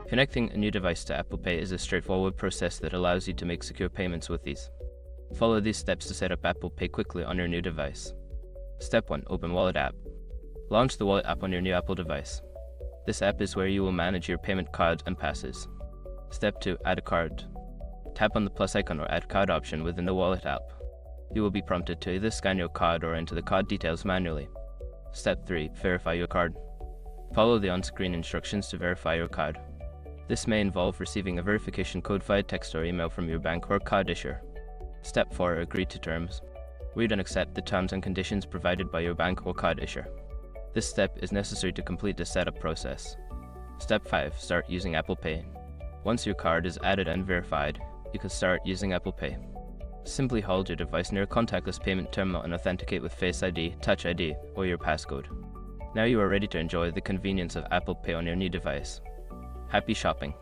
Connecting a new device to Apple Pay is a straightforward process that allows you to make secure payments with ease. Follow these steps to set up Apple Pay quickly on your new device. Step 1. Open Wallet app. Launch the Wallet app on your new Apple device. This app is where you will manage your payment cards and passes. Step 2. Add a card. Tap on the plus icon or add card option within the Wallet app. You will be prompted to either scan your card or enter the card details manually. Step 3. Verify your card. Follow the on-screen instructions to verify your card. This may involve receiving a verification code via text or email from your bank or card issuer. Step 4. Agree to terms. Read and accept the terms and conditions provided by your bank or card issuer. This step is necessary to complete the setup process. Step 5. Start using Apple Pay. Once your card is added and verified, you can start using Apple Pay. Simply hold your device near a contactless payment terminal and authenticate with Face ID, Touch ID, or your passcode. Now you are ready to enjoy the convenience of Apple Pay on your new device. Happy shopping!